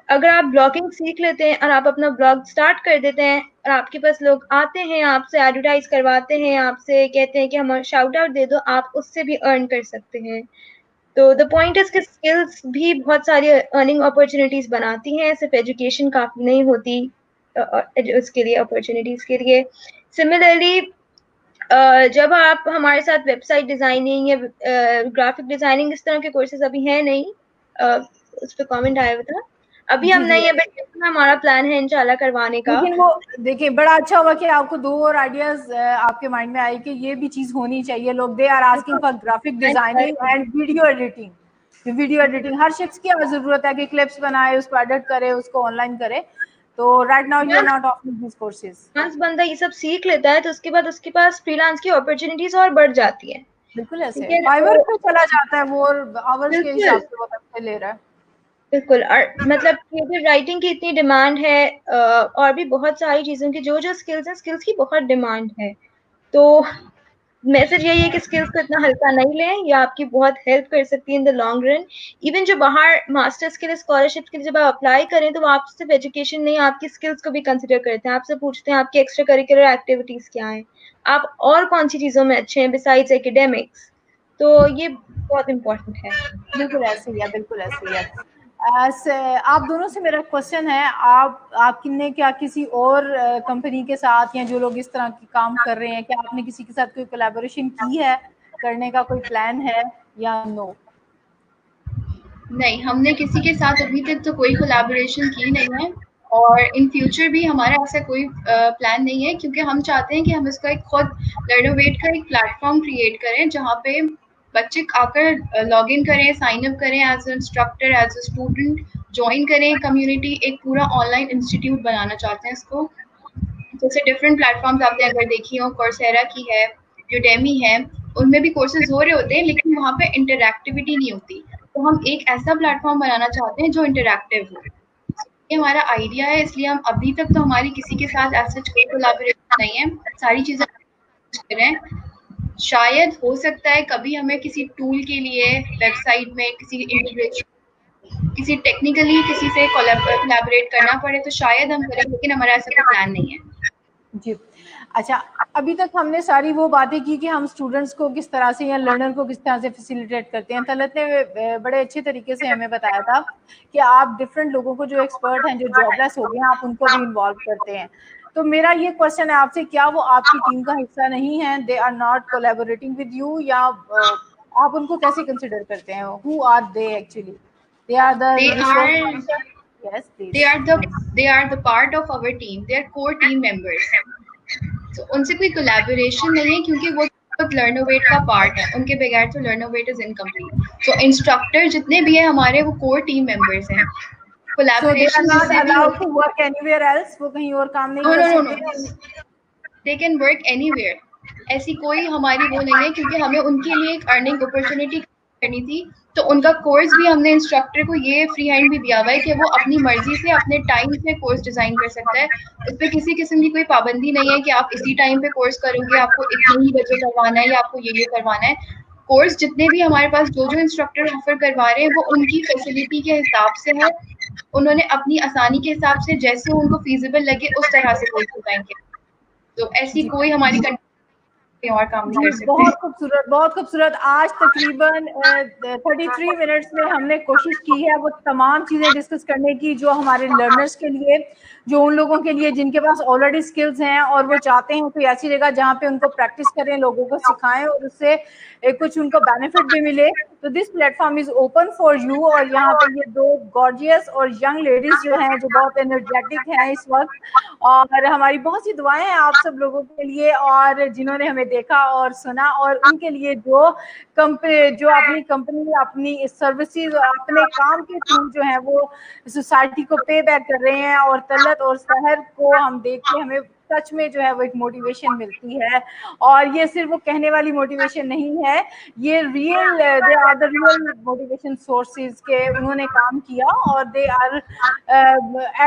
Speaker 3: अगर आप ब्लॉगिंग सीख लेते हैं और आप अपना ब्लॉग स्टार्ट कर देते हैं और आपके पास लोग आते हैं, आपसे एडवर्टाइज करवाते हैं, आपसे कहते हैं कि हम शाउट आउट दे दो, आप उससे भी अर्न कर सकते हैं। तो द पॉइंट इज कि स्किल्स भी बहुत सारी अर्निंग अपॉर्चुनिटीज बनाती हैं, सिर्फ एजुकेशन काफी नहीं होती उसके लिए, अपॉर्चुनिटीज के लिए। सिमिलरली जब आप हमारे साथ वेबसाइट डिजाइनिंग या ग्राफिक डिजाइनिंग इस तरह के कोर्सेज अभी हैं नहीं, उस पर कमेंट आया हुआ था, अभी हम नहीं है, बट हमारा प्लान है इंशाल्लाह करवाने का।
Speaker 1: लेकिन वो देखिए बड़ा अच्छा हुआ कि आपको 2 और आइडियाज आपके माइंड में आए कि ये भी चीज होनी चाहिए। लोग they are asking for graphic designing and video editing. Video editing हर शख्स की जरूरत है कि क्लिप्स बनाए, उसको एडिट करे, उसको ऑनलाइन करे। तो right now you are not offering this courses.
Speaker 3: Once बंदा ये सब सीख लेता है तो उसके बाद उसके पास फ्रीलांस की अपॉर्चुनिटीज और बढ़ जाती है।
Speaker 1: बिल्कुल ऐसे
Speaker 3: ठीक है,
Speaker 1: फाइवर
Speaker 3: तो
Speaker 1: पे चला जाता है, वो आवर्स के हिसाब से वो पैसे ले रहा है।
Speaker 3: बिल्कुल। और मतलब क्रिएटिव राइटिंग की इतनी डिमांड है, और भी बहुत सारी चीजों की जो जो स्किल्स हैं, स्किल्स की बहुत डिमांड है। तो मैसेज यही है कि स्किल्स को इतना हल्का नहीं लें, ये आपकी बहुत हेल्प कर सकती है in the long run. Even जो बाहर मास्टर्स के लिए, स्कॉलरशिप के लिए जब आप अप्लाई करें तो वो आप सिर्फ एजुकेशन नहीं, आपकी स्किल्स को भी कंसिडर करते हैं। आपसे पूछते हैं आपकी एक्स्ट्रा करिकुलर एक्टिविटीज क्या हैं, आप और कौन सी चीजों में अच्छे हैं बिसाइड्स एकेडमिक्स। तो ये बहुत इम्पोर्टेंट है।
Speaker 1: बिल्कुल ऐसे ही है, बिल्कुल ऐसे ही है। आप दोनों से मेरा क्वेश्चन है, आपने क्या किसी और कंपनी के साथ या जो लोग इस तरह की काम कर रहे हैं, क्या आपने किसी के साथ कोई कोलैबोरेशन की है, करने का कोई प्लान है या नो?
Speaker 2: नहीं, हमने किसी के साथ अभी तक तो कोई कोलैबोरेशन की नहीं है और इन फ्यूचर भी हमारा ऐसा कोई प्लान नहीं है, क्योंकि हम चाहते हैं कि हम इसका एक खुद लर्नोवेट का एक प्लेटफॉर्म क्रिएट करें जहाँ पे बच्चे आकर लॉग इन करें, साइन अप करें as instructor, as a student, join करें कम्युनिटी। एक पूरा ऑनलाइन इंस्टीट्यूट बनाना चाहते हैं इसको। जैसे डिफरेंट प्लेटफॉर्म्स आपने अगर देखी हो, कोर्सेरा की है, यूडेमी है, उनमें भी कोर्सेज हो रहे होते हैं लेकिन वहाँ पे इंटरैक्टिविटी नहीं होती। तो हम एक ऐसा प्लेटफॉर्म बनाना चाहते हैं जो इंटरैक्टिव हो। ये हमारा आइडिया है, इसलिए हम अभी तक तो हमारी किसी के साथ ऐसा कोई कोलैबोरेशन नहीं है, सारी चीजें कर रहे हैं। शायद हो सकता है कभी हमें किसी टूल के लिए वेबसाइट में किसी इंटीग्रेशन, किसी टेक्निकली किसी से कोलैबोरेट करना पड़े तो शायद हम करें, लेकिन हमारा ऐसा कोई प्लान नहीं है
Speaker 1: जी। अच्छा, अभी तक हमने सारी वो बातें की कि हम स्टूडेंट्स को किस तरह से या लर्नर को किस तरह से फैसिलिटेट करते हैं। तलत ने बड़े अच्छे तरीके से हमें बताया था कि आप डिफरेंट लोगों को, जो एक्सपर्ट हैं, जो जॉबलेस हो गए हैं, आप उनको भी इन्वॉल्व करते हैं। तो मेरा ये क्वेश्चन है आपसे, क्या वो आपकी टीम का हिस्सा नहीं है, they are not collaborating with you, या आप उनको कैसे कंसिडर करते हैं? Who are they actually? They are the yes please.
Speaker 2: they are the part of our team, they are core team members. तो उनसे कोई कोलैबोरेशन नहीं है क्योंकि वो लर्नोवेट का पार्ट है, उनके बगैर तो लर्नोवेट इज इनकम्प्लीट। तो इंस्ट्रक्टर जितने भी हैं हमारे, वो कोर टीम मेंबर्स हैं। Collaboration
Speaker 1: so they are not allowed to work anywhere else? वो कहीं और काम नहीं कर सकते?
Speaker 2: दे कैन वर्क एनीवेयर, ऐसी कोई हमारी वो नहीं है, क्योंकि हमें उनके लिए एक अर्निंग अपॉर्चुनिटी करनी थी। तो उनका कोर्स भी हमने इंस्ट्रक्टर को ये फ्री हैंड भी दिया हुआ है कि वो अपनी मर्जी से अपने टाइम से कोर्स डिजाइन कर सकता है। उस पर किसी किस्म की कोई पाबंदी नहीं है कि आप इसी टाइम पे कोर्स करोगे, आपको इतने ही बजे करवाना है या आपको ये करवाना है। कोर्स जितने भी हमारे पास जो इंस्ट्रक्टर ऑफर करवा रहे हैं वो उनकी फैसिलिटी के हिसाब से है। उन्होंने अपनी आसानी के हिसाब से जैसे उनको फीजिबल लगे उस तरह से कोर्स डिजाइन किया। तो ऐसी कोई हमारी और काम नहीं कर सकते।
Speaker 1: बहुत खूबसूरत, बहुत खूबसूरत। आज तकरीबन 33 मिनट्स में हमने कोशिश की है वो तमाम चीज़ें डिस्कस करने की जो हमारे लर्नर्स के लिए, जो उन लोगों के लिए जिनके पास ऑलरेडी स्किल्स हैं और वो चाहते हैं कोई ऐसी जगह जहाँ पे उनको प्रैक्टिस करें, लोगों को सिखाएं और उससे कुछ उनको बेनिफिट भी मिले। तो this platform is open for you. और यहाँ पे ये 2 गॉर्जियस और यंग लेडीज जो हैं, जो बहुत एनर्जेटिक हैं इस वक्त, और हमारी बहुत सी दुआएं हैं आप सब लोगों के लिए, और जिन्होंने हमें देखा और सुना, और उनके लिए जो अपनी कंपनी, अपनी सर्विसेज और अपने काम के थ्रू जो है वो सोसाइटी को पे बैक कर रहे हैं। और तलत और सहर को हम देख के हमें सच में जो है वो एक मोटिवेशन मिलती है। और ये सिर्फ वो कहने वाली मोटिवेशन नहीं है, ये real, they are the real motivation sources के उन्होंने काम किया और they are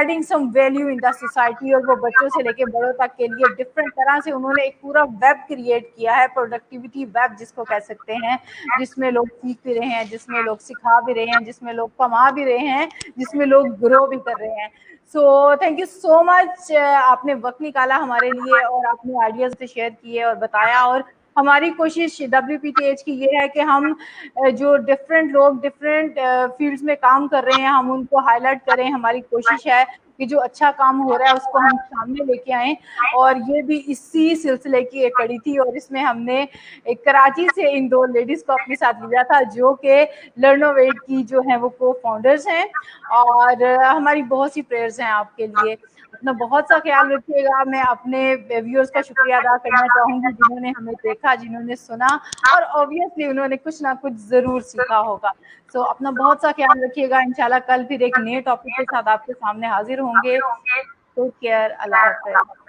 Speaker 1: adding some value in the society. और वो बच्चों से लेके बड़ों तक के लिए डिफरेंट तरह से उन्होंने एक पूरा वेब क्रिएट किया है, प्रोडक्टिविटी वेब जिसको कह सकते हैं, जिसमें लोग सीख भी रहे हैं, जिसमें लोग सिखा भी रहे हैं, जिसमें लोग कमा भी रहे हैं, जिसमें लोग ग्रो भी कर रहे हैं। So thank you so much, आपने वक्त निकाला हमारे लिए और अपने आइडियाज से शेयर किए और बताया। और हमारी कोशिश WPTH की ये है कि हम जो डिफरेंट लोग डिफरेंट फील्ड्स में काम कर रहे हैं, हम उनको हाईलाइट करें। हमारी कोशिश है कि जो अच्छा काम हो रहा है उसको हम सामने लेके आए। और ये भी इसी सिलसिले की एक कड़ी थी, और इसमें हमने एक कराची से इन 2 लेडीज को अपने साथ लिया था, जो कि लर्नोवेट की जो है वो को फाउंडर्स हैं। और हमारी बहुत सी प्रेयर्स हैं आपके लिए। अपना बहुत सा ख्याल रखिएगा। मैं अपने व्यूअर्स का शुक्रिया अदा करना चाहूंगी जिन्होंने हमें देखा, जिन्होंने सुना, और ऑब्वियसली उन्होंने कुछ ना कुछ जरूर सीखा होगा। सो अपना बहुत सा ख्याल रखिएगा। इंशाल्लाह कल फिर एक नए टॉपिक के साथ आपके सामने हाजिर होंगे। टेक केयर, अल्लाह हाफ़िज़।